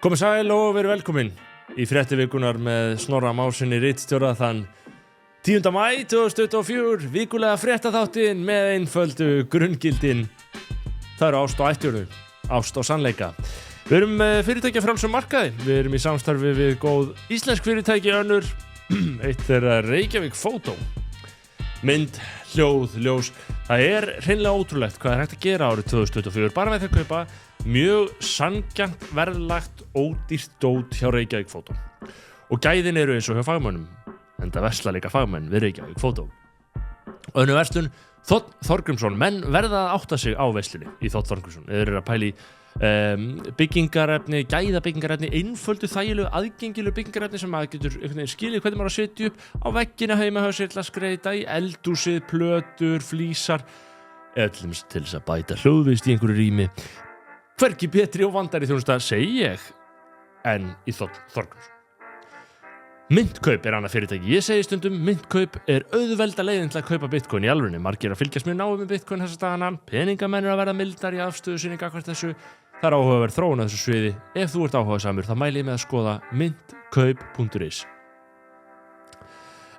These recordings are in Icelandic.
Komið sæl og verið velkomin í fréttivikunar með Snorra Másinni ritstjóra þann 10. maí 2024, vikulega fréttaþáttinn með einföldu grunngildin. Það eru ást og ættjörðu, ást og sannleika. Við erum fyrirtækja frjálsum markaði, við erum í samstarfi við góð íslensk fyrirtæki önnur, eitt þeirra Reykjavík Photo. Mynd, hljóð, ljós, það er hreinlega ótrúlegt hvað er hægt að gera árið 2024, bara með því að kaupa mjög sanngjarnt verðlagt ódýrt dót hjá Reykjavík Photo. Og gæðin eru eins og hjá fagmönnum, enda versla líka fagmenn við Reykjavík Photo. Önnur verslun, Þ. Þorgrímsson, menn verða að átta sig á verslunni í Þ. Þorgrímsson. Þeir eru að pæla í byggingarefni, gæðabyggingarefni, einföldu þægilegu, aðgengilegu byggingarefni sem maður getur skilið hvernig maður að setja upp á veggina heima hjá sér til að skreyta í eldhúsið, plötur, flísar, til þess að bæta hljóðvist í einhverju rými. Hvergi betri og vandari þjónusta, segi ég, en í Þ. Þorgrímsson. Myntkaup er annað fyrirtæki. Ég segi stundum, myntkaup er auðvelda leiðin til að kaupa bitcoin í alvörunni. Margir að fylgjast mjög náið með bitcoin þessa dagana. Peningamenn eru að verða mildar í afstöðu sinni gagnvart þessu. Það er áhugaverð þróun á þessu sviði. Ef þú ert áhugasamur, þá mæli ég með að skoða myntkaup.is.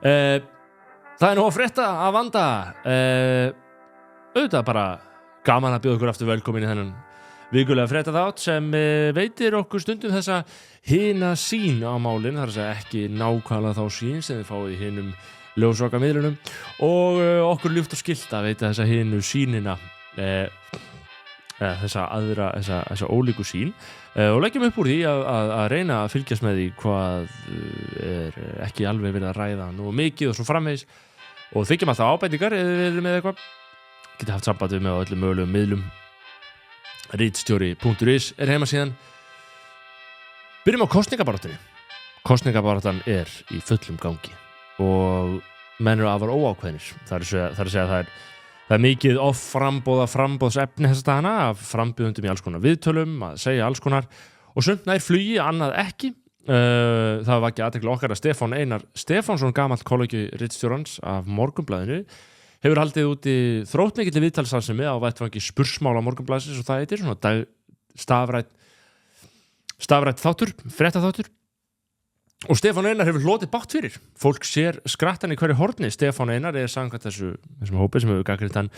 Það er nú að frétta að vanda. Auðvitað bara gaman að bjóða ykkur aftur velkomin í þennan vikulega fréttaþátt sem veitir okkur stundum þessa hina sín á málin, þar að segja ekki nákvæmlega þá sín sem þið fáið í hinum ljósvakamiðlunum og okkur ljúft og skylt að veita þessa hinu sínina þessa ólíku sín og leggjum upp úr því að reyna að fylgjast með því hvað er ekki alveg verið að ræða nú mikið og svo framvegis og þykjum alltaf ábendingar eða við erum með eitthvað getið haft samband með á öllum mögulegum miðlum. Ritstjóri.is er heimasíðan. Byrjum á kosningabaráttunni. Kosningabaráttan er í fullum gangi og menn eru afar óákveðnir. Það er að segja að það er mikið framboðsefni þessa dagana af frambjóðendum í alls konar viðtölum, að segja alls konar og sumt nær flugi, annað ekki. Það var ekki athygli okkar að Stefán Einar Stefánsson, gamall kollegi ritstjórans af Morgunblaðinu, hefur haldið úti þróttmikilli viðtalstarfsemi á vettvangi spursmála Morgunblaðsins og það heitir svona stafrætt þáttur, fréttaþáttur. Og Stefán Einar hefur hlotið bátt fyrir. Fólk sér skrattan í hverju horni. Stefán Einar er samkvæmt þessum hópi sem hefur gagnrýnt hann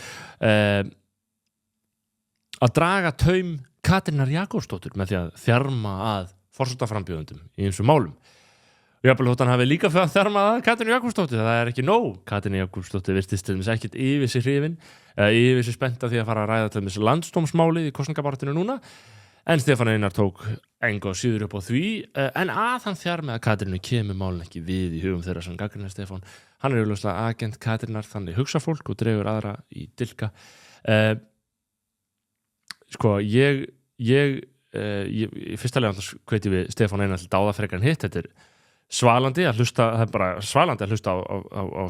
að draga taum Katrínar Jakobsdóttur með því að þjarma að forsetaframbjóðendum í ýmsum málum. Jafnvel þótt hann hafi líka fyrir að þjarma að Katrínu Jakobsdóttur, það er ekki nóg. Katrínu Jakobsdóttur virtist til dæmis ekkert yfir sig hrifin, yfir sig spennt af því að fara að ræða til dæmis landsdómsmálið í kosningabaráttunni núna, en Stefán Einar tók engu síður upp á því, en að hann þjarmi að Katrínu kemur málin ekki við í hugum þeirra sem gagnrýna Stefán. Hann er augljóslega agent Katrínar, þannig hugsa fólk og dregur aðra í dilka. Ég fyrsta lega hveti við Stefán Einar til dáða frekar en hitt. Þetta er svalandi að hlusta, það er bara svalandi að hlusta á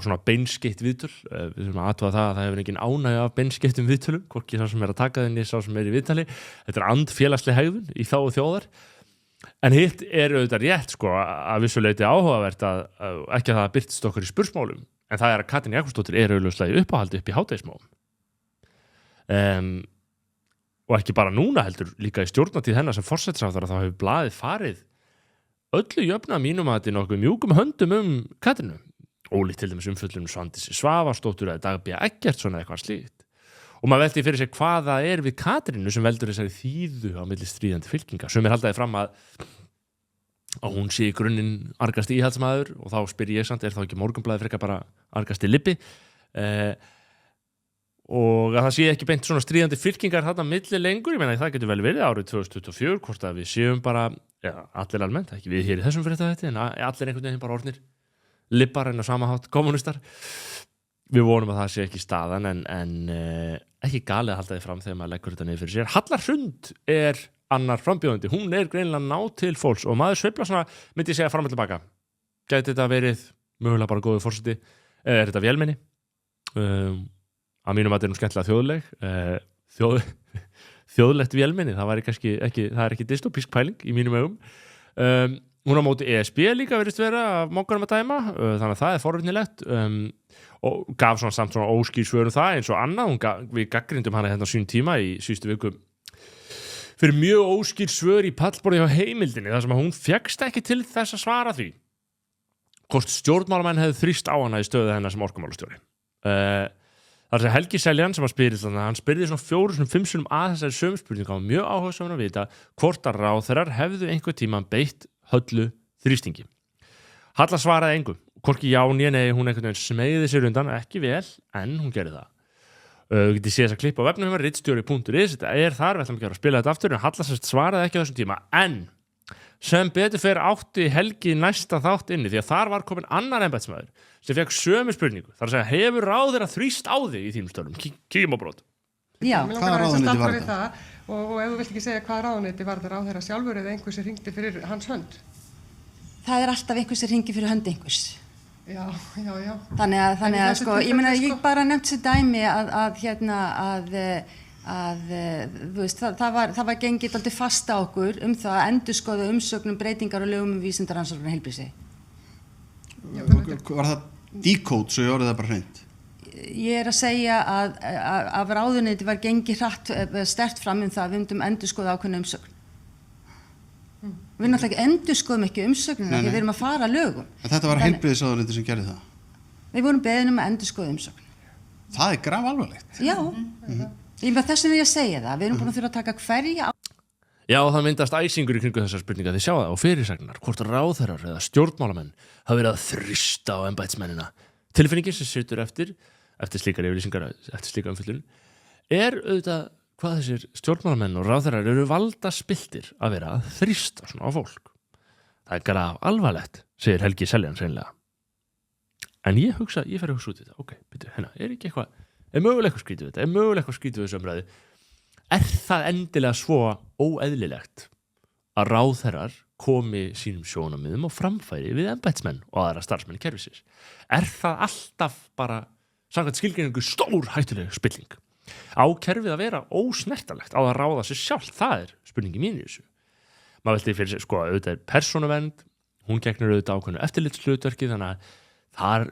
svona beinskeytt viðtöl. Við þurfum að athuga það að það hefur engin ánægja af beinskeyttum viðtölum, hvorki sá sem er að taka þenni, sá sem er í viðtali. Þetta er andfélagsleg hegðun í þágu þjóðar. En hitt er auðvitað rétt að vissuleyti áhugavert að ekki að það birtist okkur í spursmálum, en það er að Katrín Jakobsdóttir er auðvitað í uppáhaldi upp í hádegismálum. Og ekki bara núna heldur, líka í stjórnartíð hennar sem forsætisráðherra, þá hefur blaðið farið öllu jöfna mínum að þetta er nokkuð mjúkum höndum Katrínu. Ólíkt til dæmis umfjöllun Svandísi Svavarsdóttur eða Dag B. Eggertsson eða eitthvað slíkt. Og maður velti fyrir sig hvað það er við Katrínu sem veldur þessari þýðu á milli stríðandi fylkinga. Sumir haldaði fram að hún sé í grunninn argasti íhaldsmaður og þá spyr ég samt, er þá ekki Morgunblaðið frekar bara argasti libbi? Og að það sé ekki beint svona stríðandi fylkingar þarna milli lengur, ég meina það getur vel verið árið 2024, hvort að við séum bara, allir almennt, ekki við hér í þessum fréttaþætti, en allir einhvern veginn bara orðnir libbar en á sama hátt kommunistar. Við vonum að það sé ekki staðan, en ekki galið að halda því fram þegar maður leggur þetta niður fyrir sér. Halla Hrund er annar frambjóðandi, hún er greinilega ná til fólks og maður sveifla svona, myndi ég segja fram og tilbaka. Gæti þetta verið mögulega bara góðu forseti, er þetta vélmenni? Að mínum að þetta er skemmtilega þjóðleg þjóðlegt vélmenni, það er ekki dystopísk pæling í mínum augum. Hún á móti ESB líka virðist vera af mongunum að dæma, þannig að það er forvitnilegt og gaf samt svona óskýr svör það eins og annað, við gagnrýndum hana hérna á sínum tíma í síðustu viku fyrir mjög óskýr svör í pallborði á heimildinni þar sem að hún fékkst ekki til þess að svara því hvort stjórnmálamenn hefði þrýst á hana í stöðu hennar sem orkumálastjóri. Þar sem Helgi Seljan sem að spyrir þannig að hann spyrði svona 4-5 sinnum að þessari sömu spurningu og mjög áhugasamur að vita hvort að ráðherrar hefðu einhver tíma beitt höllu þrýstingi. Halla svaraði engu, hvorki já né nei, hún einhvern veginn smeyði sér undan, ekki vel, en hún gerði það. Getið séð þess að klippa á vefnum hjá ritstjóri.is, þetta þar, við ætlum ekki að spila þetta aftur, en Halla svaraði ekki á þessum tíma, en sem betur fer átti Helgi næsta þátt inni, því að þar var komin annar embættismaður sem fekk sömu spurningu, þar að segja, hefur ráðherra þrýst á þig í þínum störfum, kíkjum á brot. Já, hvaða ráðuneyti var þetta? Og ef þú vilt ekki segja hvaða ráðuneyti var þetta ráðherra sjálfur eða einhver sem hringdi fyrir hans hönd? það alltaf einhver sem hringi fyrir hönd einhvers. Já. Þannig að sko, ég meina, ég bara nefnt sér dæmi þú veist, það var gengið alltaf fast á okkur það að endurskoða umsögnum breytingar og lögum vísindarannsóknar heilbrigðis. Var það decode svo ég orðið það bara hreint? Ég að segja að af ráðuneyti var gengið sterkt fram það að við myndum endurskoða ákveðna umsögn. Við náttúrulega endurskoðum ekki umsögnina því við erum að fara að lögum. En þetta var heilbrigðisráðuneyti sem gerði það? Við vorum beðin að endurskoða umsögn. Það grafalvarlegt. Já, þess vegna ég að segja það. Við erum búin að þurfa að taka hverja. Já, það myndast æsingur í kringu þessar spurningar. Þið sjá það á fyrirsagnar, hvort ráðherrar eða stjórnmálamenn hafa verið að þrýsta á embættismennina. Tilfinningin sem situr eftir slíkar yfirlýsingar, eftir slíka umfjöllun, auðvitað hvað þessir stjórnmálamenn og ráðherrar eru valdaspiltir að vera að þrýsta svona á fólk. Það grafalvarlegt, segir Helgi Seljan hreinlega. En ég fer að hugsa út í þetta. Ok, byrju, ekki eitthvað, mögulega eitthvað skrítið við þetta, mögulega eitthvað skrítið við þessu umræðu. Það endilega svo óeðlilegt að ráðherrar komi sínum sjónarmiðum og framfæri við embættismenn og aðra starfsmenn kerfisins? Það alltaf bara samkvæmt skilgreiningu stór hættuleg spilling? Á kerfið að vera ósnertanlegt, á að ráða sig sjálf? Það spurningi mín í þessu. Maður velti fyrir sig, auðvitað persónuvernd, hún gegnir auðvitað ákveðnu eftirlitshlutverki, þannig að þar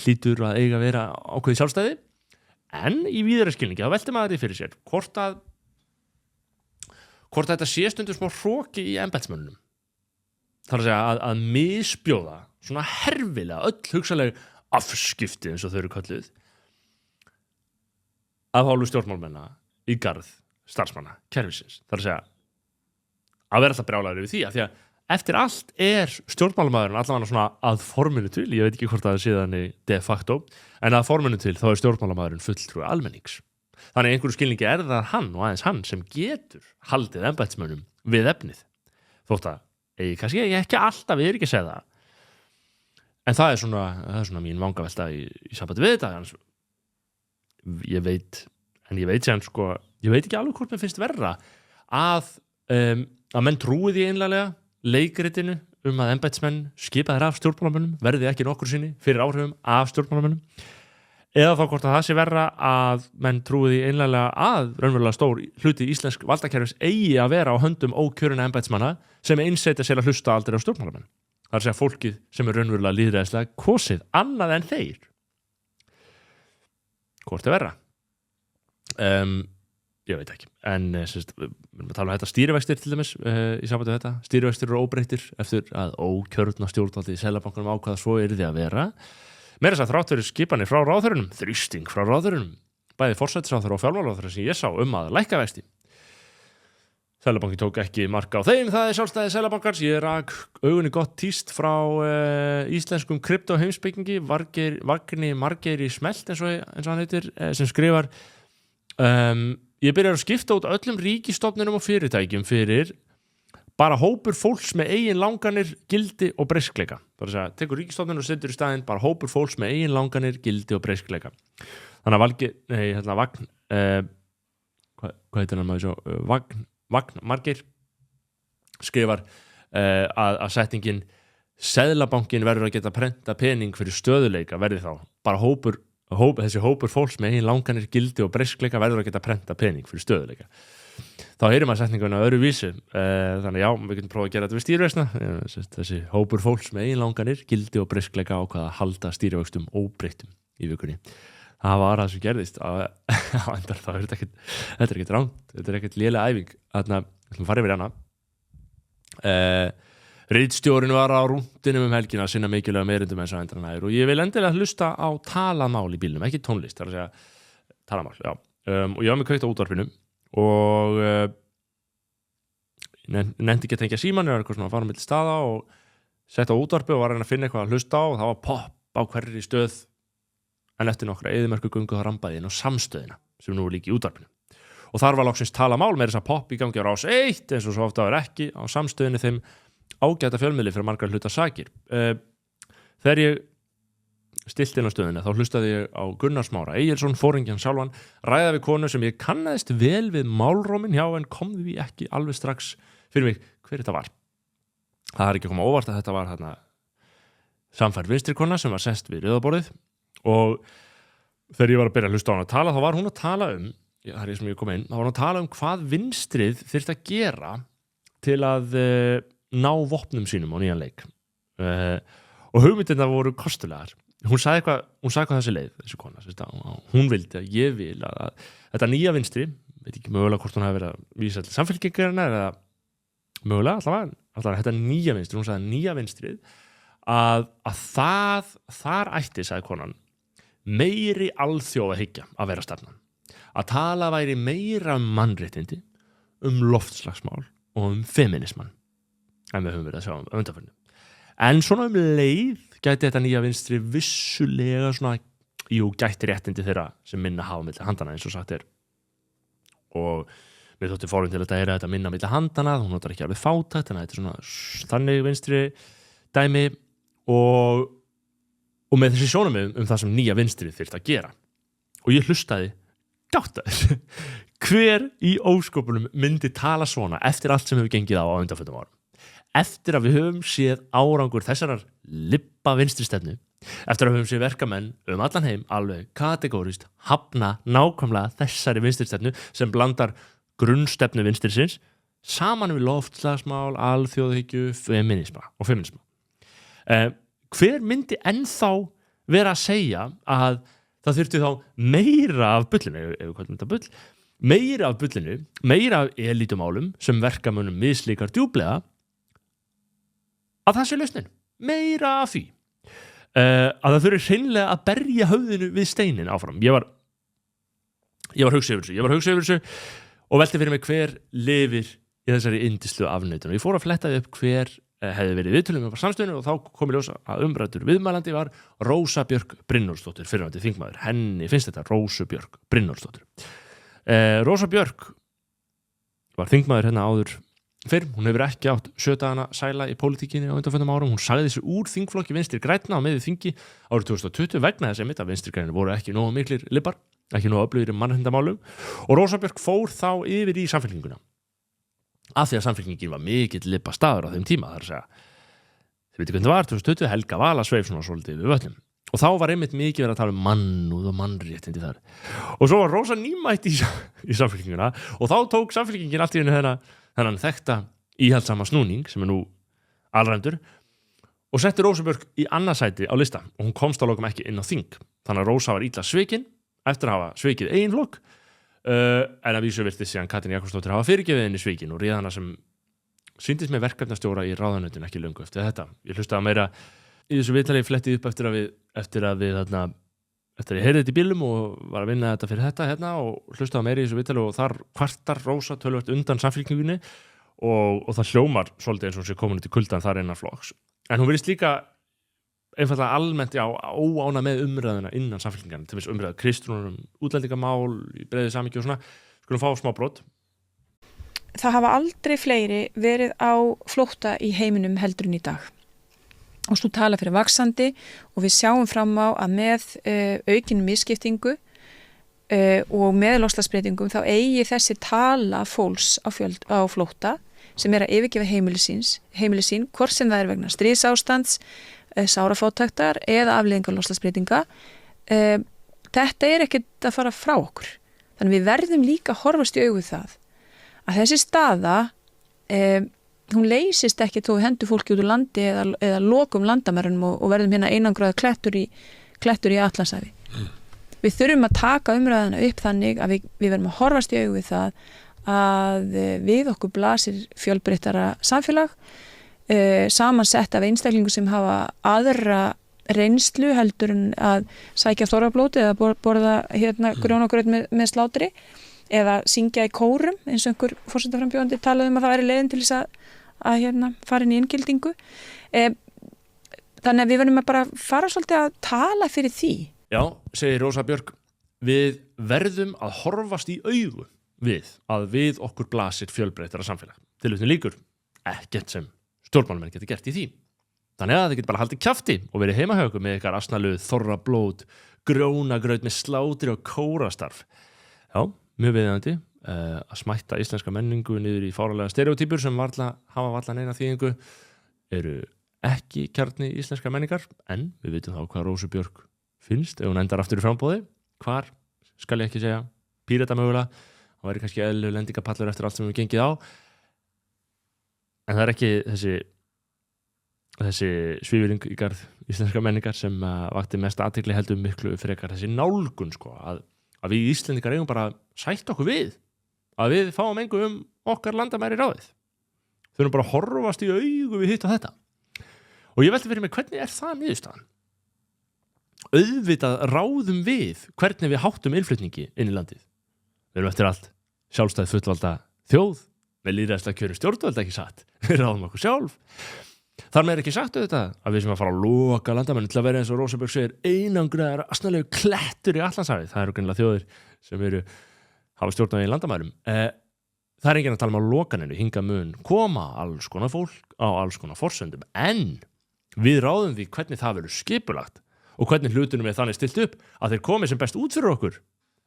hlýtur að eiga að vera ákveðið sjálfstæði, en í víðara skilningi, þá velti maður því fyrir sér hvort þetta sé stundum smá hroki í embættismönnunum. Það að segja að misbjóða svona herfilega öll hugsanleg afskipti eins og þau eru kölluð af hálfu stjórnmálamenna í garð starfsmanna kerfisins. Það að segja að vera alltaf brjálæður yfir því að eftir allt stjórnmálamaðurinn allavega svona að forminu til, ég veit ekki hvort það sé þannig de facto, en að forminu til þá stjórnmálamaðurinn fulltrúi almennings. Þannig einhverju skilningi það hann og aðeins hann sem getur haldið embættismönnum við efnið. Þótt að kannski ekki alltaf, ég ekki að segja það. En það er svona mín vangavelta í sambandi við þetta. Ég veit sem ég veit ekki alveg hvort mér finnst verra að menn trúi því einlega leikritinu að embættismenn skipaðir af stjórnmálamönnum verði ekki nokkur sinni fyrir áhrifum af stjórnmálamönnum. Eða þá hvort að það sé verra að menn trúi því einlega að raunverulega stór hluti íslensk valdakerfis eigi að vera á höndum ókjörina embættismanna sem einsetja sér að hlusta aldrei á stjórnmálamenn. Það er að segja fólkið sem raunverulega lýðræðislega kosið annað en þeir. Hvort verra? Ég veit ekki. En við erum að tala þetta stýrivextir til dæmis í sambandi við þetta. Stýrivextir eru óbreyttir eftir að ókjörna stjórnvaldi í Seðlabankanum ákvaða svo yrði að vera. Meira þess að þrátt fyrir skipanir frá ráðherrunum, þrýsting frá ráðherrunum, bæði forsætisráðherra og fjármálaráðherra sem ég sá að lækka vexti. Seðlabanki tók ekki marka á þeim, það sjálfstæði Seðlabankans. Ég rak augunni gott tíst frá íslenskum kryptoheimspekingi, Vagni Margeiri Smelt eins og hann heitir, sem skrifar ég byrjar að skipta út öllum ríkisstofnunum og fyrirtækjum fyrir bara hópur fólks með eigin langanir, gildi og breyskleika. Það er að segja, tekur ríkisstofnun og setur í staðinn bara hópur fólks með eigin langanir, gildi og breyskleika. Þannig að Vagn Margeir skrifar að setningin Seðlabankinn verður að geta prenta pening fyrir stöðuleika verði þá bara þessi hópur fólks með eigin langanir, gildi og breyskleika verður að geta prenta pening fyrir stöðuleika. Þá heyrir maður setninguna öðru vísi. Þannig já, við getum prófað að gera þetta við stýrivextina. Þessi hópur fólks með eigin langanir, gildi og breyskleika ákvað að halda stýrivextum óbreyttum í vikunni. Það var það sem gerðist. Þetta er ekkert rangt. Þetta er ekkert léleg æfing. ætlum að fara yfir hana. Ritstjórinn var á rúndinum helgina að sinna mikilvæga meirindum eins og endranæður og ég vil endilega hlusta á talamál í bílnum, ekki tónlist, það er að segja talamál, já. Og ég var með kveikt á útvarpinu og nefndi ekki að tengja síman eða eitthvað svona að fara milli staða og setja á útvarpi og var að reyna að finna eitthvað að hlusta á og það var popp á hverri stöð en eftir nokkra eyðimerkurgöngu það rambaði inn á samstöðina sem nú er líka í útvarpinu. Og þar var loksins talamál með þess að popp í gangi á Rás 1 eins og svo ofta var ekki á samstöðinni þeim ágæta fjölmiðli fyrir margar hluta sakir. Þegar ég stilti inn á stöðina þá hlustaði ég á Gunnar Smára Egilsson, foringjan sjálfan, ræða við konu sem ég kannaðist vel við málrómin hjá en kom því ekki alveg strax fyrir mig hver þetta var. Það er ekki að koma óvart að þetta var þarna samfærð vinstri kona sem var sest við rauðaborðið og þegar ég var að byrja að hlusta á hana að tala þá var hún að tala það er sem ég kom inn, þá var hún að tala hvað vinstrið þyrfti að gera til að ná vopnum sínum á nýjan leik og hugmyndirnar voru kostulegar. Hún sagði hvað þessi leið, þessi kona, hún vildi að ég vil að þetta nýja vinstri, veit ekki mögulega hvort hún hafi verið að vísa til samfélkingarinnar eða mögulega, allavega þetta nýja vinstri, hún sagði nýja vinstrið að þar ætti, sagði konan, meiri alþjóðahyggja að vera stefnan. Að tala væri meira mannréttindi, loftslagsmál og feminisman en við höfum verið að sjá undanfarinu. En svona leið gæti þetta nýja vinstri vissulega svona, gæti réttindi þeirra sem minna hafa milli handana eins og sagt er. Og mér þótti fórum til þetta minna milli handana, hún notar ekki alveg fátækt, þannig að þetta er svona þannig vinstri dæmi og með þessi sjónarmið það sem nýja vinstri þyrfti að gera. Og ég hlustaði gáttaður. Hver í ósköpunum myndi tala svona eftir allt sem hefur gengið á undanförnum árum? Eftir að við höfum séð árangur þessarar libba vinstri stefnu, eftir að við höfum séð verkamenn allan heim alveg kategórist hafna nákvæmlega þessari vinstri stefnu sem blandar grunnstefnu vinstrisins saman við loftslagsmál, alþjóðahyggju, feminisma. Hver myndi ennþá vera að segja að það þurfti þá meira af bullinu, meira af elítumálum sem verkamönnum mislíkar djúplega að það sé lausnin, meira af því að það þurfi hreinlega að berja höfðinu við steinin áfram. Ég var hugsa yfir þessu og velti fyrir mig hver lifir í þessari yndislu afneitun og ég fór að fletta upp hver hefði verið viðtölum á samstöðinu og þá kom í ljós að umræddur viðmælandi var Rósa Björk Brynjólfsdóttir, fyrrverandi þingmaður. Henni finnst þetta Rósu Björk Brynjólfsdóttir. Rósa Björk var þingmaður hérna áður fyrr, hún hefur ekki átt 7 dagana sæla í pólitíkinni á undanförnum árum, hún sagði þessu úr þingflokki Vinstri grænna á miðju þingi árið 2020 vegna þess að Vinstri grænir voru ekki nógu miklir libbar, ekki nógu öflugir í mannréttindamálum og Rósa Björk fór þá yfir í Samfylkinguna af því að Samfylkingin var mikill libba staður á þeim tíma, þar að segja þið veitir hvernig það var, 2020 Helga Vala sveif svona svolítið við völlum og þá var einmitt mikið verið að tala mannúð og mannréttindi þar og svo var Rósa nýmætt í Samfylkinguna og þá tók Samfylkingin allt í einu þennan þekkta íhaldsama snúning sem nú alræmdur og setti Rósu Björk í annað sæti á lista og hún komst á lokum ekki inn á þing þannig að Rósa var illa svikin eftir að hafa svikið eigin flokk en að vísu virtist síðan Katrín Jakobsdóttir hafa fyrirgefið henni svikin og réð hana sem sýndist með verkefnastjóra í ráðuneytinu ekki löngu eftir þetta. Ég hlustaði meira í þessu viðtali flettið upp eftir að ég heyrði þetta í bílum og var að vinna þetta fyrir þetta hérna og hlustaði meira í þessu viðtali og þar kvartar Rósa töluvert undan Samfylkingunni og það hljómar svolítið eins og sé komin út í kuldan þar innan flokks. En hún virðist líka einfallega almennt óána með umræðuna innan Samfylkingarna, til þess umræða Kristrúnum, útlendingamál, í breiðu samhengi og svona. Skulum fá smá brot. Það hafa aldrei fleiri verið á flótta í heiminum heldur en í dag. Og svo tala fyrir vaxandi og við sjáum fram á að með aukin misskiptingu og með loftslagsbreytingum þá eigi þessi tala fólks á flótta sem að yfirgefa heimili sín, hvort sem það vegna stríðsástands, sárafátæktar eða afleiðingar loftslagsbreytinga. Þetta ekkert að fara frá okkur. Þannig við verðum líka að horfast í augu það að þessi staða hún leysist ekki þó við hendum fólki út úr landi eða lokum landamærunum og verðum hérna einangraða klettur í Atlantshafi. Við þurfum að taka umræðuna upp þannig að við verðum að horfast í augu við það að við okkur blasir fjölbreyttara samfélag, samansett af einstaklingu sem hafa aðra reynslu heldur en að sækja þorrablót eða borða grjónagraut með slátri eða syngja í kórum eins og einhver forsetaframbjóðandi talaði að það væri leiðin til þess að fara inn í inngildingu. Þannig að við verðum að bara fara svolítið að tala fyrir því. Já, segir Rósa Björk, við verðum að horfast í augu við okkur blasir fjölbreyttara samfélag. Tilvitnun lýkur, ekkert sem stjórnmálamenn geti gert í því. Þannig að þið geti bara haldið kjafti og verið heima hjá ykkur með ykkar asnaluð, þorrablót, grjónagraut með slátri og kórastarf. Já, mjög viðeigandi að smætta íslenska menningu niður í fáralega stereotypur sem hafa varla neina þýðingu, eru ekki kjarni íslenska menningar, en við vitum þá hvað Rósu Björk finnst ef hún endar aftur í framboði. Hvar, skal ég ekki segja, Pírata mögulega, það væri kannski eðlilegur lendingapallur eftir allt sem við gengið á. En það er ekki þessi svívirðing í garð íslenska menningar sem vakti mest athygli heldur miklu frekar þessi nálgun, sko, að við Íslendingar eigum bara að sætta okkur við, að við fáum engu okkar landamæri ráðið. Þurfum bara að horfast í augu við hitt og þetta. Og ég velti fyrir mig, hvernig það niðurstaðan? Auðvitað ráðum við hvernig við háttum innflutningi inn í landið. Við erum eftir allt sjálfstæð fullvalda þjóð með lýðræðislega kjörin stjórnvöld, ekki satt. Við ráðum okkur sjálf. Þar með ekki sagt auðvitað að við sem að fara að loka landamærin til að vera eins og Rósa Björk segir einangraðar asnalegu klettur í Atlantshafið. Það eru greinilega þjóðir sem hafa stjórnað í landamærum. Það er enginn að tala um á lokaninu, hinga mun koma alls konar fólk á alls konar forsendum, en við ráðum því hvernig það verður skipulagt og hvernig hlutunum þannig stilt upp að þeir komi sem best út fyrir okkur,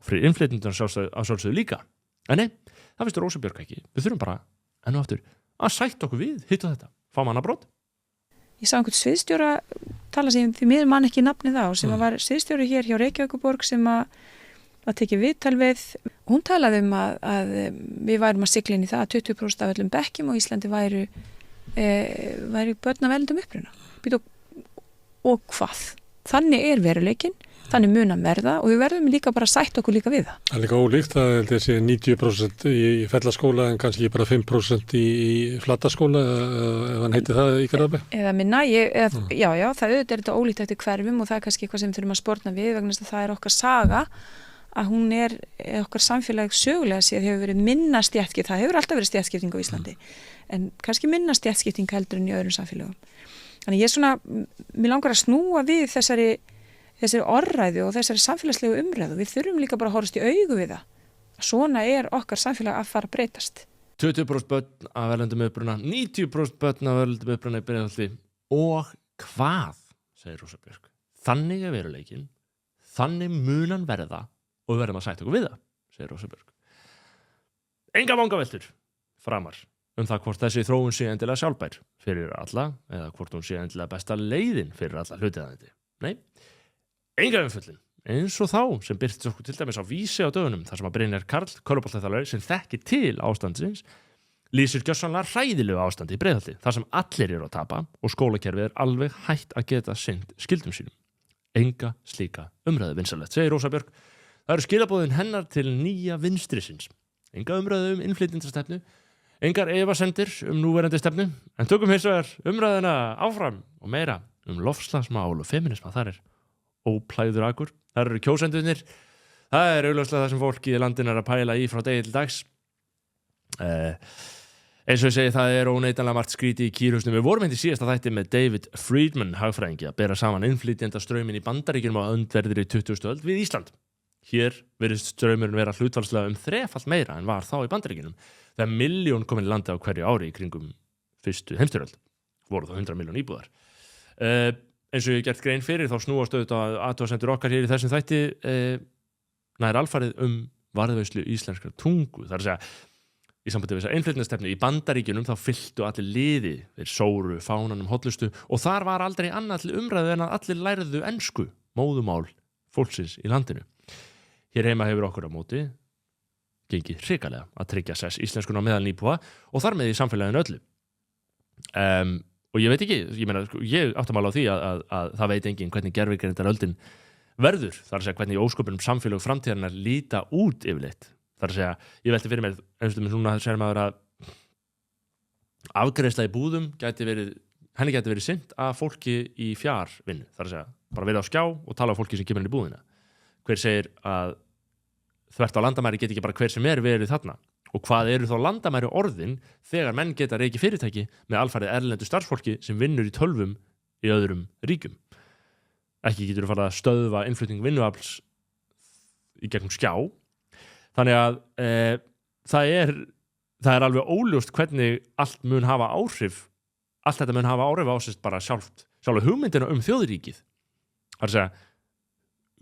fyrir innflytjendurna að sjálfsögðu líka. En nei, það finnst Rósa Björk ekki. Við þurfum bara, enn og aftur, að sætta okkur við, hitt og þetta, fá mannabrot. Ég sá einhvern sviðstjóra tala sem því miður man ekki nafnið á, sem var sviðstjóri hér hjá Reykjavíkurborg sem að tekið viðtal við. Hún talaði að við værum að sigla inn í það að 20% af öllum bekkjum á Íslandi væri börn af erlendum uppruna. Og hvað? Þannig er veruleikinn, þannig mun að verða og við verðum líka bara að sætta okkur líka við það. Það er líka ólíkt, það er þessi 90% í fellaskóla en kannski bara 5% í flataskóla ef hann heiti það í Garðabæ. Eða minna, já, það auðvitað er þetta ólíkt eftir hverfum og það er kannski eitthvað sem þurfum að sporna við vegna þess að það er okkar saga að hún er okkar samfélag sögulega séð hefur verið minna stéttskipt, það hefur alltaf verið stéttskipting á Íslandi, en kannski minna stéttskipting heldur en í öðrum samfélagum. Þannig mér langar að snúa við þessari orðræðu og þessari samfélagslegu umræðu. Við þurfum líka bara að horfast í augu við það. Svona er okkar samfélag að fara að breytast. 20% börn af erlendum uppruna, 90% börn af erlendum uppruna í Breiðholti. Og hvað, segir Rósa Björk. Þannig er veruleikinn, þannig mun hann verða og við verðum að sætta okkur við það, segir Rósa Björk. Enga vangaveltur framar það hvort þessi þróun sé endilega sjálfbær fyrir alla eða hvort hún sé endilega besta leiðin fyrir alla hlutiðandi. Nei, enga umfjöllun, eins og þá sem birtist okkur til dæmis á Vísi á dögunum þar sem að Brynjar Karl, körfuboltaþjálfari sem þekkir til ástandsins, lýsir gjörsamlega hræðilegu ástandi í Breiðholti þar sem allir eru að tapa og skólakerfið er alveg hætt að geta sinnt skyldum sínum. Enga slíka umræðu vinsalegt, segir Rósa Björk. Það eru skilaboðin hennar til nýja vinstrisins. Enga umræðu innflytjendastefnu, engar efasemdir núverandi stefnu, en tökum hins vegar umræðuna áfram og meira loftslagsmál og feminisma. Það er óplæður akur. Það eru kjósendurnir. Það er augljóslega það sem fólk í landinu er að pæla í frá degi til dags. Eins og ég segi, það er óneitanlega margt skríti í kýrhusnum. Við vorum í síðasta þætti með David Friedman, hagfræðingi, að bera saman innflytjendastrauminn í Bandaríkjunum á öndverðri 20. öld við Ísland. Hér virðist straumurinn vera hlutfallslega þrefalt meira en var þá í Bandaríkjunum. Það 1 milljón komin í landi á hverju ári í kringum fyrstu heimstyrjöld. Voru þá 100 milljón íbúðar. Eins og ég gert grein fyrir þá snúast auðvitað athugasemdir okkar hér í þessum þætti nær alfarið varðveislu íslenskrar tungu. Það er að segja, í sambandi við þessa innflytjendastefnu í Bandaríkjunum þá fylltu allir liði þeir sóru, fánanum, hollustu og þar var aldrei annað til umræðu en að allir lærðu ensku, móðumál fólksins í landinu. Hér heima hefur okkur á móti gengið hrikalega að tryggja sess íslenskuna meðal nýbúa og þar með í samfélaginu öllu. Og ég veit ekki, ég áttamála á því að það veit enginn hvernig gervigreindar öldin verður, þar að segja hvernig ósköpunum samfélag framtíðarinnar líta út yfirleitt. Það að segja, ég velti fyrir mér einstum núna segir maður að afgreiðsla í búðum henni gæti verið sinnt af fólki í fjarvinnu, það að segja, bara verið á skjá og tala á fólki sem kemur inn í búðina. Hver segir að þvert á landamæri geti ekki bara hver sem verið þarna? Og hvað eru þá landamæri orðin þegar menn geta rekið fyrirtæki með alfarið erlendu starfsfólki sem vinnur í tölvum í öðrum ríkjum? Ekki getur farið að stöðva innflutning vinnuafls í gegnum skjá. Þannig að það er alveg óljóst hvernig allt þetta mun hafa áhrif á sérst bara sjálfa hugmyndina þjóðríkið. Það er að segja,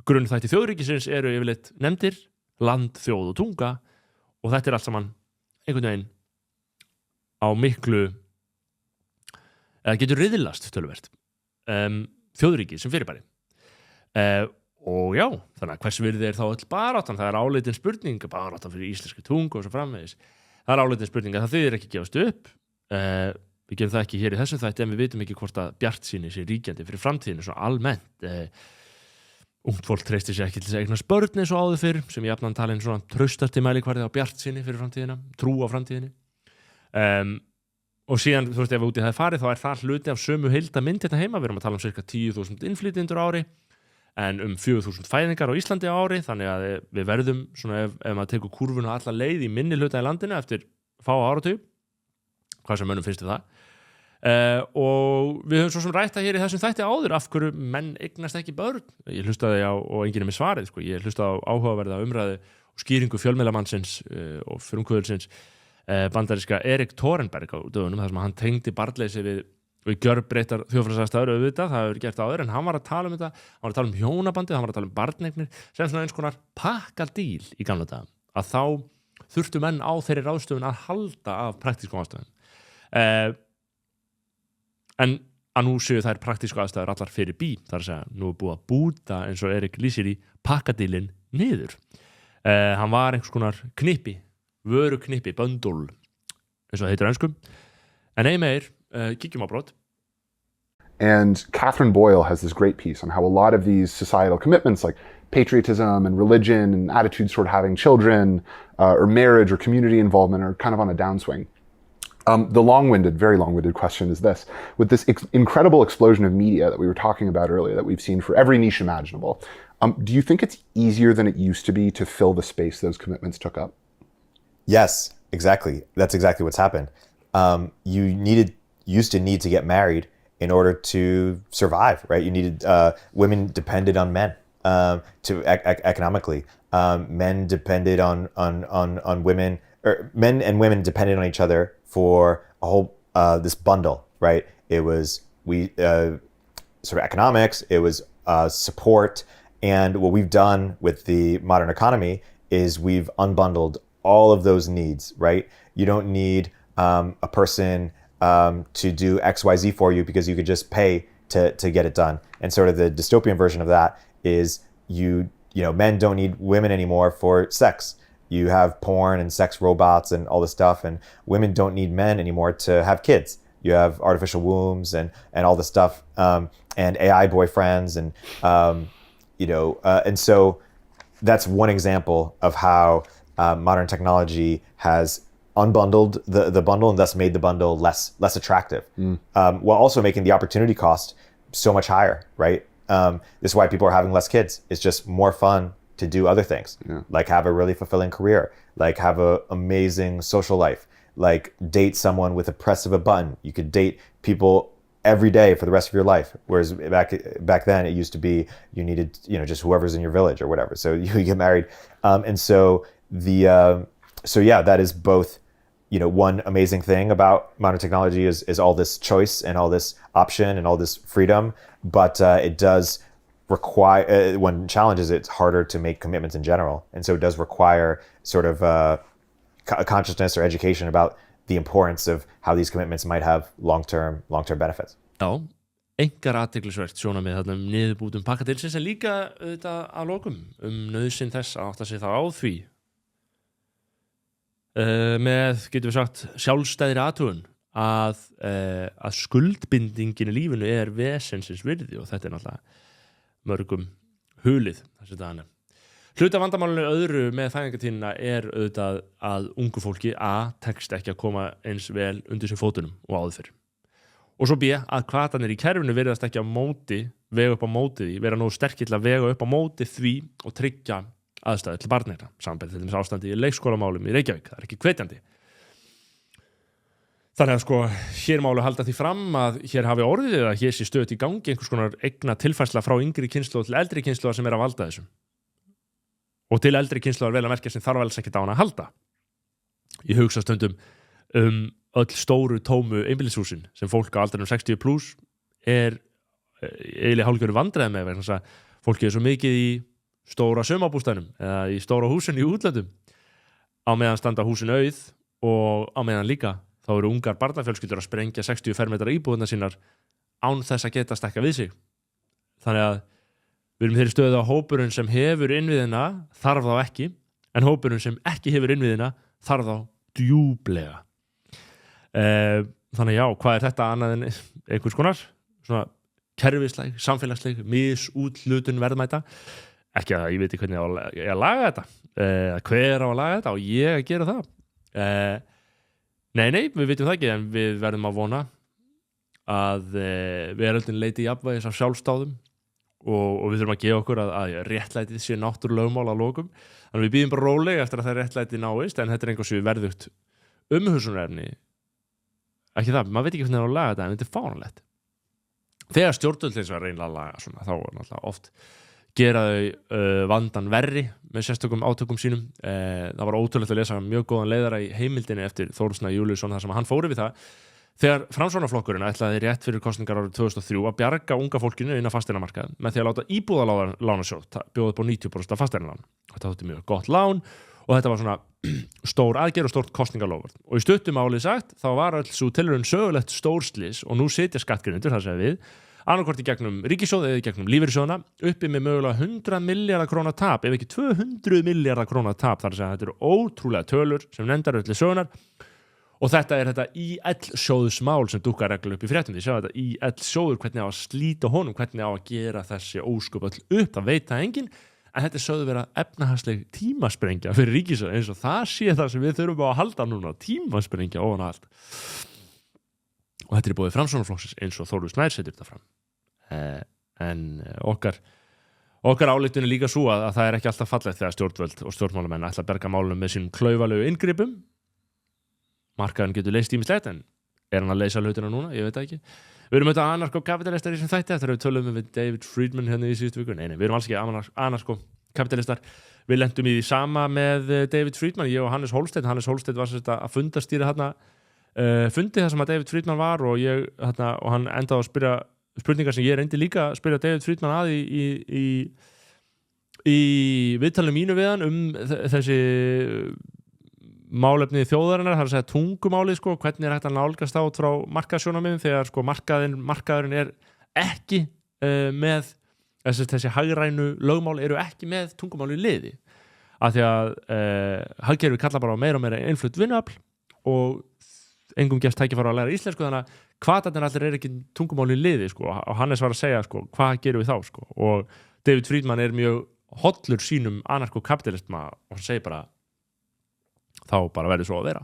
grunnþætti þjóðríkisins eru yfirleitt nefndir, land, þjóð og tunga, og þetta allt saman einhvern veginn á miklu eða getur riðlast töluvert þjóðríki sem fyrirbæri og já, þannig að hvers virði þá öll baráttan, það áleitin spurning baráttan fyrir íslenski tungu og svo framvegis það áleitin spurning að það þýðir ekki gefast upp við gerum það ekki hér í þessum þætti en við vitum ekki hvort að bjartsýni sé ríkjandi fyrir framtíðinu svona almennt ungt fólk treystir sér ekki til þess að eignast börn eins og áður fyrr sem ég jafnan talin svona traustasti mælikvarði á bjartsýni fyrir framtíðina, trú á framtíðinni og síðan, þú veist, ef við úti það farið þá það hluti af sömu heildarmynd hérna heima, við erum að tala cirka 10.000 innflytjendur á ári en 4.000 fæðingar á Íslandi á ári þannig að við verðum svona ef maður tekur kúrfuna alla leið í minni hluta í landinu eftir fáa áratug hvað sem mönnum finnst það og við höfum svo sem rætt hér í þessum þætti áður af hverju menn eignast ekki börn ég hlustaði á, og enginn með svarið ég hlustaði á áhugaverða umræðu og skýringu fjölmiðlamannsins og frumkvöðulsins bandaríska Erik Torenberg á dögunum þar sem hann tengdi barnleysi við gjörbreyttar þjóðfélagsaðstæður auðvitað, það hefur gert áður en hann var að tala um þetta, hann var að tala um hjónabandið hann var að tala um barneignir sem svona eins konar pakkadíl í gamla daga að þá þurftu menn á þeirri ráðstöfun að halda af praktískum ástæðum en að nú séu þær praktísku aðstæður allar fyrir bí, þar að segja, nú búið að búta eins og Erik lýsir í pakkadílinn niður. Hann var einhvers konar knippi, vöruknippi, böndul, eins og það heitir á ensku. En ei meir, kíkjum á brot. And Catherine Boyle has this great piece on how a lot of these societal commitments like patriotism and religion and attitudes toward having children or marriage or community involvement are kind of on a downswing. The very long-winded question is this. With this incredible explosion of media that we were talking about earlier, that we've seen for every niche imaginable, do you think it's easier than it used to be to fill the space those commitments took up? Yes, exactly. That's exactly what's happened. You used to need to get married in order to survive, right? You needed, women depended on men economically. Men depended on women, or men and women depended on each other for a whole this bundle, right? It was sort of economics, it was support, and what we've done with the modern economy is we've unbundled all of those needs, right? You don't need a person to do XYZ for you because you could just pay to get it done. And sort of the dystopian version of that is men don't need women anymore for sex. You have porn and sex robots and all this stuff, and women don't need men anymore to have kids. You have artificial wombs and all this stuff, and AI boyfriends, and and so that's one example of how modern technology has unbundled the bundle and thus made the bundle less attractive, while also making the opportunity cost so much higher, right? This is why people are having less kids. It's just more fun to do other things, like have a really fulfilling career, like have an amazing social life, like date someone with a press of a button. You could date people every day for the rest of your life. Whereas back then it used to be you needed, just whoever's in your village or whatever. So you get married. And so that is both, one amazing thing about modern technology is all this choice and all this option and all this freedom, but it does require, when challenges, it's harder to make commitments in general. And so it does require sort of a consciousness or education about the importance of how these commitments might have long-term benefits. Já, engar athyglisvert sjónarmið þarna niðurbútum pakkadilsins en líka auðvitað að lokum nauðsyn þess að átta sig þá á því með, getum við sagt, sjálfstæðri athugun að skuldbindingin í lífinu vesensins virði og þetta náttúrulega mörgum hulið þessi dagana. Hluta vandamálinu öðru með fæðingartíðnina auðvitað að ungu fólki tekst ekki að koma eins vel undir sér fótunum og áður fyrr. Og svo að hvatarnir í kerfinu virðast ekki vega upp á móti því, vera nógu sterkir til að vega upp á móti því og tryggja aðstæður til barneigna, samanber til dæmis ástandi í leikskólamálum í Reykjavík, það ekki hvetjandi. Þannig að sko, hér málu halda því fram að hér hafi orðið eða hér sé stöðugt í gangi einhvers konar eigna tilfærsla frá yngri kynslóð til eldri kynslóðar sem að valda þessum. Og til eldri kynslóðar vel að merkja sem þarf alls ekkert á hana að halda. Ég hugsa stundum öll stóru tómu einbýlishúsin sem fólk á aldrinum 60 plus eiginlega hálfgerður vandræði með vegna þess að fólki svo mikið í stóra sumarbústænum eða í stóra húsin í útlöndum á meðan standa húsin auð og á meðan líka þá eru ungar barnafjölskyldur að sprengja 60 fermetra íbúðuna sínar án þess að geta stekka við sig. Þannig að við erum þeirri stöðu að hópurinn sem hefur innviðina þarf þá ekki, en hópurinn sem ekki hefur innviðina þarf þá djúplega. Þannig já, hvað þetta annað en einhvers konar svona kerfislæg, samfélagsleg, misúthlutun verðmæta? Ekki að ég veit hvernig ég að laga þetta, hver á að laga þetta og ég að gera það. Nei, við vitum það ekki, en við verðum að vona að veröldin leiti jafnvægis af sjálfstáðum og við þurfum að gefa okkur að réttlætið sé náttúrulögmál að lokum. Þannig við býðum bara rólega eftir að það réttlætið náist, en þetta einhvers við verðugt umhugsunarefni. Ekki það, maður veit ekki hvernig það er að laga þetta, en þetta fáránlegt. Þegar stjórnvöld hins vegar reyna að laga svona, þá er náttúrulega oft gera þau vandan verri með sérstökum átökum sínum. Það var ótrúlegt að lesa mjög góðan leiðara í heimildinni eftir Þórð Snæ Júlíusson þar sem hann fór yfir það þegar Framsóknarflokkurinn ætlaði rétt fyrir kosningar árið 2003 að bjarga unga fólkinu inn á fasteignamarkað með því að láta íbúðalánasjóð bjóða upp á 90% af fasteignalán. Þetta þótti mjög gott lán og þetta var svona stór aðgerð og stórt kosningalofvörð. Og í stuttu máli sagt þá var öll sú tilraun sögulegt stórslys og nú sitja skattgreiðendur, það segir við, annarkvort í gegnum ríkissjóð eða í gegnum lífeyrissjóðna uppi með mögulega 100 milljarða króna tap, ef ekki 200 milljarða króna tap, þar að segja að þetta eru ótrúlega tölur sem nefndar öllu sögunar og þetta er þetta IL-sjóðsmál sem dúkkar reglulega upp í fréttum. Þið sjá þetta IL-sjóður, hvernig á að slíta honum, hvernig á að gera þessi ósköp öll upp, það veit það enginn, en þetta er sögðu vera efnahagsleg tímasprengja fyrir ríkissjóð eins og það sé það sem við þurfum að halda núna, tímasprengja ofan á allt. Og þetta er búið Framsóknarflokksins eins og Þórður Snær setur þetta fram. En okkar ályktun er líka svo að það er ekki alltaf fallegt þegar stjórnvöld og stjórnmálamenn ætla að berga málunum með sínum klaufalegu inngripum. Markaðurinn getur leyst ýmislegt, en er hann að leysa hlutina núna? Ég veit það ekki. Við erum auðvitað anarko-kapitalistar í þessum þætti eftir að við tölum við David Friedman hérna í síðustu viku. Nei, við erum alls ekki anarko-kapitalistar. Við lentum í því sama með David Friedman, ég og Hannes Hólsteinn. Hannes Hólsteinn var að fundastýra þarna fundi þar sem að David Friedman var og hann endaði að spyrja spurningar sem ég reyndi líka að spyrja David Friedman að í viðtalinu mínu við hann þessi málefni þjóðarinnar, það er að segja tungumálið sko, hvernig er hægt að nálgast át frá markaðssjónarmiðum þegar sko markaðurinn er ekki með þessi hagrænu lögmál eru ekki með tungumáli í liði af því að hagkerfið kallar bara á meira og meira innflutt vinnuafl og engum gefst tækifæri að læra íslensku þannig að hvatarnir allir er ekki tungumáli í liði sko, og Hannes var að segja sko, hvað gerum við þá sko? Og David Friedman er mjög hollur sínum anarko-kapitalisma og hann segir bara þá bara verður svo að vera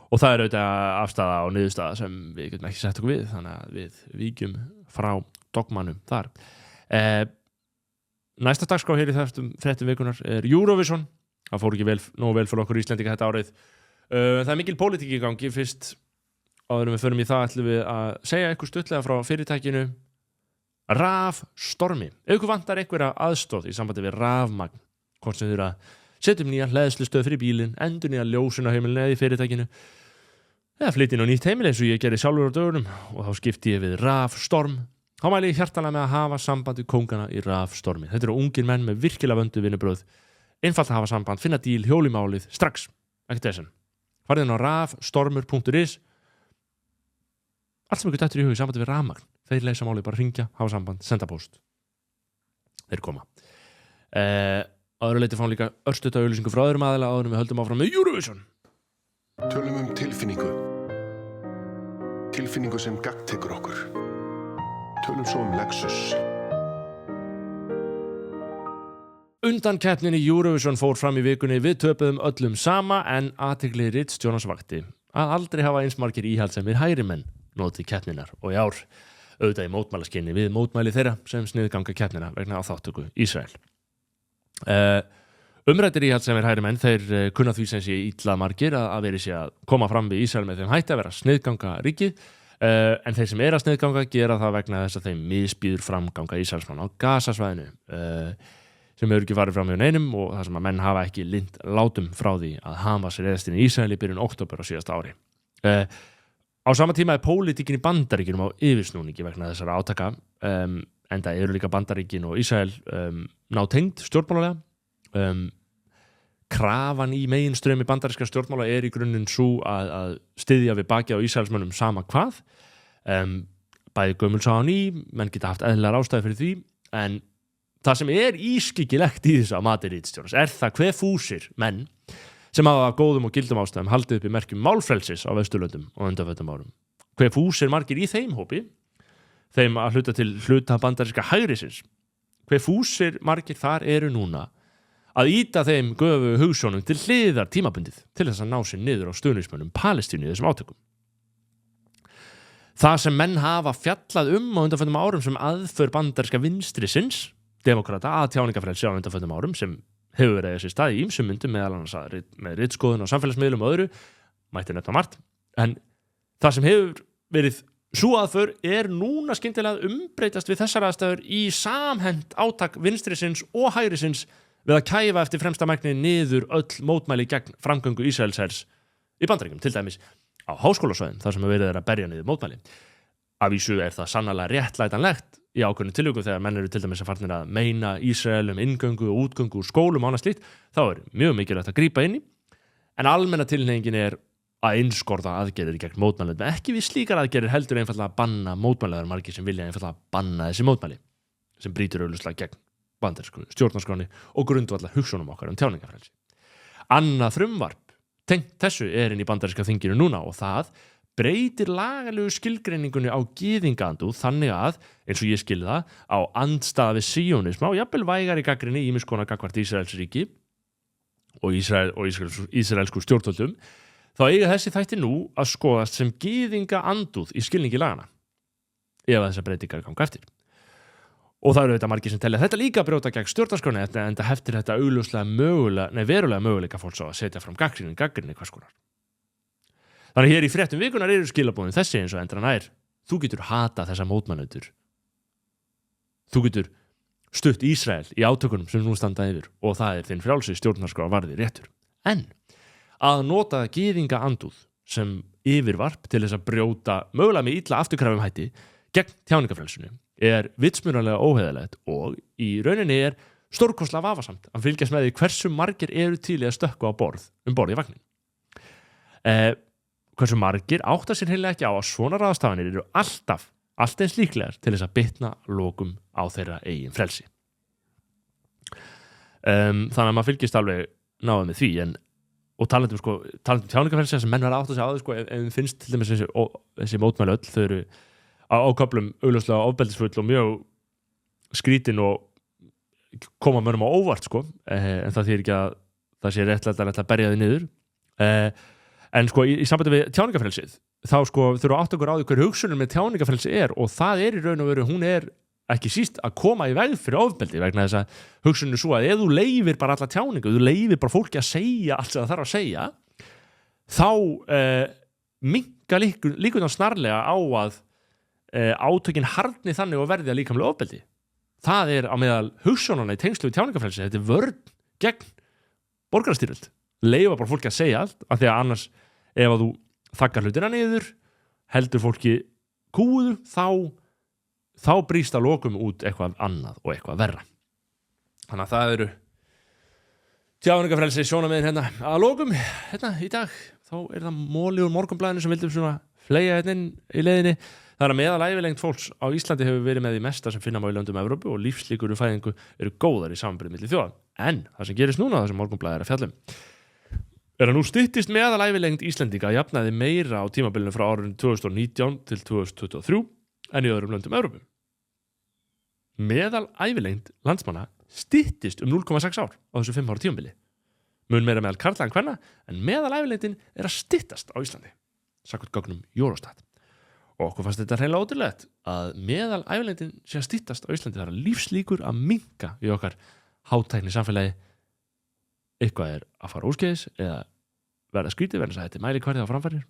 og það er auðvitað afstæða og niðurstaða sem við getum ekki sett okkur við þannig að við víkjum frá dogmanum þar næsta dagskrá hér í þessum 30 vikunar er Eurovision það fór ekki nógu vel fyrir okkur Íslendinga þetta árið það er mikil pólitík í gangi fyrst áður en við förum í það ætlum við að segja eitthvað stuttlega frá fyrirtækinu Rafstormi ef ykkur vantar einhverja aðstoð í sambandi við rafmagn hvort sem þið eru að setjum nýja hleðslustöð fyrir bílinn, endur nýja ljósun á heimilinu eða í fyrirtækinu eða flytja inn á nýtt heimili eins og ég gerði sjálfur á dögunum og þá skipti ég við Rafstorm þá mæli ég hjartanlega með að hafa samband við kóngana í Rafstormi þetta eru ungir menn með virkilega vöndu vinnubröð einfalt að hafa samband, finna díl, hjólumálið strax, ekkert þessum farið inn á rafstormur.is allt sem ykkur dættur í hug í sambandi við rafmagn þeir leysa málið, bara hringja, hafa samband, senda post þeir koma Áður leiti fáum líka örstutta auglýsingu frá öðrum aðila áður en við höldum áfram með Eurovision. Tölum tilfinningu. Tilfinningu sem gagntekur okkur. Tölum svo Lexus. Undankeppnin í Eurovision fór fram í vikunni, við töpuðum öllum sama en athygli ritstjórans vakti að aldrei hafa eins margir íhaldsamir hægrimenn notið keppninar og í ár auðvitað í mótmælaskyni við mótmæli þeirra sem sniðganga keppnina vegna á þáttöku Ísrael. Umræddir íhaldsamir hægrimenn, þeir kunna því sem sé illa margir að veri sé að koma fram við Ísrael með þeim hætti að vera sniðganga ríkið, en þeir sem að sniðganga gera það vegna þess að þeim misbýður framganga Ísraelsmanna á Gazasvæðinu, sem hefur ekki farið fram hjá neinum og það sem að menn hafa ekki lint látum frá því að Hamas réðst inn í Ísrael í byrjun október á síðasta ári. Á sama tíma pólitíkin í Bandaríkjunum á yfirsnúningi vegna þessara átaka, enda eru líka Bandaríkin og Ísrael nátengd stjórnmálalega. Krafan í meginstraumi bandaríska stjórnmála í grunninn sú að styðja við baki á Ísraelsmönnum sama hvað. Bæði gömul sá á ný, menn geta haft eðlilegar ástæður fyrir því, en það sem ískyggilegt í þess að mati ritstjórans það hve fúsir menn sem hafa góðum og gildum ástæðum haldið upp í merkjum málfrelsis á Vesturlöndum og undanförnum árum. Hve fúsir margir í þeim hópi, þeim að hluta til hluta bandaríska hægrisins, hve fúsir margir þar eru núna að ýta þeim göfu hugsjónum til hliðar tímabundið til þess að ná sér niður á stuðningsmönnum Palestínu í þessum átökum. Það sem menn hafa fjallað á undanförnum árum sem aðför bandaríska vinstrisins, demokrata að tjáningafrelsi á undanförnum árum sem hefur verið þessi stað í ýmsum myndum meðal annars með ritskoðun og samfélagsmiðlum og öðru, mætti nefna margt, en það sem hefur verið sú aðför núna skyndilega umbreytast við þessar aðstæður í samhent átak vinstrisins og hægrisins við að kæfa eftir fremsta megni niður öll mótmæli gegn framgöngu Ísraelshers í Bandaríkjunum, til dæmis á háskólasvæðum þar sem verið að berja niður mótmæli. Af vísu það sannarlega réttlætanlegt í ákveðnum tilvikum þegar menn eru til dæmis að farnir að meina Ísrael inngöngu og útgöngu úr skólum og annað slíkt, þá mjög mikilvægt að grípa inn í, en almenna tilhneigingin að einskorða aðgerðir gegn mótmælum, ekki við slíkar aðgerðir heldur einfaldlega að banna mótmælaðar margir sem vilja einfaldlega banna þessi mótmæli sem brýtur augljóslega gegn bandarísku stjórnarskráni og grundvallar hugsjónum okkar tjáningafrelsi. Annað frumvarp tengt þessu inn í bandaríska þinginu núna og það breytir lagalegu skilgreiningunni á gyðingaandúð þannig að, eins og ég skilði það, á andstæða við síónisma og jafnvel vægari gagnrýni ýmiss konar gagnvart Ísraelsríki og ísraelsku stjórnvöldum, þá eiga þessi þætti nú að skoðast sem gyðingaandúð í skilningi lagana, ef þessar breytingar ganga eftir. Og það eru þetta margir sem telja þetta líka brjóta gegn stjórnarskránni, en það heftir þetta verulega möguleika fólks á að setja fram gagnrýni hvers konar. Þannig hér í fréttum vikunar eru skilabóðin þessi eins og endran þú getur hatað þessa mótmælendur. Þú getur stutt Ísrael í átökunum sem nú standa yfir og það þinn frjálsi stjórnarskrá varði réttur. En að nota gyðingaandúð sem yfirvarp til þess að brjóta mögulega með illa afturkræfum hætti gegn tjáningafrelsinu vitsmurlega óheiðalegt og í rauninni stórkostlega vafasamt að fylgjast með því hversu margir eru til í að stökkva á borð í vagnin. Hversu margir átta sér heila ekki á að svona ráðstafanir eru alltaf eins líklegar til þess að bitna lokum á þeirra eigin frelsi. Þannig að maður fylgist alveg náða með því og talandi um tjáningafrelsi sem menn verða átta sig á því ef finnst til dæmis þessi mótmæli öll þau eru á köflum augljóslega ofbeldisfull og mjög skrítin og koma mönnum á óvart en það þýðir ekki að það sé réttlætanlegt að berja þau niður. En í sambandi við tjáningafrelsið þá þurfa átt okkur á því hver hugsunin með tjáningafrelsi og það í raun og veru, hún ekki síst að koma í veg fyrir ofbeldi vegna þess að hugsunin svo að ef þú leyfir bara alla tjáningu, þú leyfir bara fólki að segja allt sem það þarf að segja, þá minnka líkurnar snarlega á að átökin harðni þannig og verði að líkamlega ofbeldi. Það á meðal hugsunana í tengslu við tjáningafrelsi, þetta vörn gegn borgarastyrjöld. Leyfa bara fólki að segja allt, af því að annars ef að þú þakkar hlutina niður, heldur fólki kúðu, þá brýst að lokum út eitthvað annað og eitthvað verra. Þannig að það eru tjáningafrelsi sjónarmiðin að lokum í dag. Þá það móli úr Morgunblaðinu sem vildum svona fleygja inn í leiðinni. Það að meðalæfilengt fólks á Íslandi hefur verið með því mesta sem finna má í löndum Evrópu og lífslíkur í fæðingu eru góðar í samanburði milli þjóða. En það sem gerist núna, það sem Morgunblaðið að fjalla að nú styttist meðalæfilengt Íslendinga að jafnaði meira á tímabilinu frá árinu 2019 til 2023 en í öðrum löndum Evrópu. Meðalæfilengt landsmanna styttist 0,6 ár á þessu 5 ára tímabili. Mun meira meðal karla en kvenna, en meðalævilengdin að styttast á Íslandi, samkvæmt gögnum Eurostat. Og okkur fannst þetta hreinlega ótrúlegt að meðalævilengdin sé að styttast á Íslandi. Það lífslíkur að minnka í okkar hátækni samfélagi. Eitthvað að fara úrskeiðis eða verða skrítið, verða þess að þetta mælikvarði á framfærir.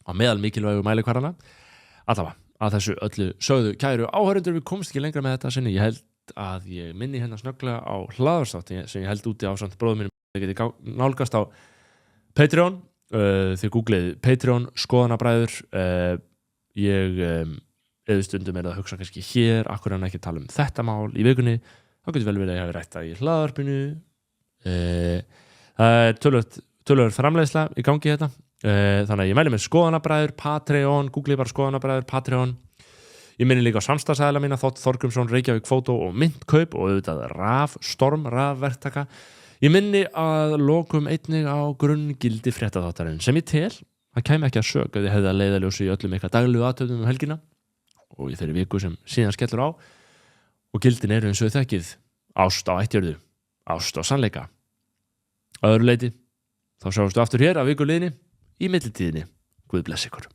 Á meðal mikilvægu mælikvarðana. Allavega, að þessu öllu sögðu kæru áhörundur, við komst ekki lengra með þetta sinni. Ég held að ég minni hérna snögglega á hlaðarstátt sem ég held úti á samt bróðum mínum. Þið getið nálgast á Patreon, þið googlið Patreon skoðanabræður. Ég eða stundum að hugsa kannski hér, akkur hann ekki tala um þetta mál í vikunni, þá getur vel verið að ég hafi rætt það í hlaðarpinu. Það tölvöld framleiðsla í gangi þetta, þannig að ég mæli með skoðanabræður, Patreon, googlið bara skoðanabræður, Patreon. Ég minni líka á samstarfsaðila mína, Þótt Þorgrímsson, Reykjavík Fótó og Myntkaup og auðvitað Storm rafverktaka. Ég minni að lokum einnig á grunngildi fréttaþáttarinn sem ég tel að kæmi ekki að sök ef þið hefði að leiðaljósi í öllum eitthvað daglegu athöfnum helgina og í þeirri viku sem síðan skellur á. Og gildin eru eins og þið þekkið: ást á ættjörðu, ást á sannleika. Að öðru leyti, þá sjáumst við aftur hér að viku liðinni í millitíðinni. Guð bless ykkur.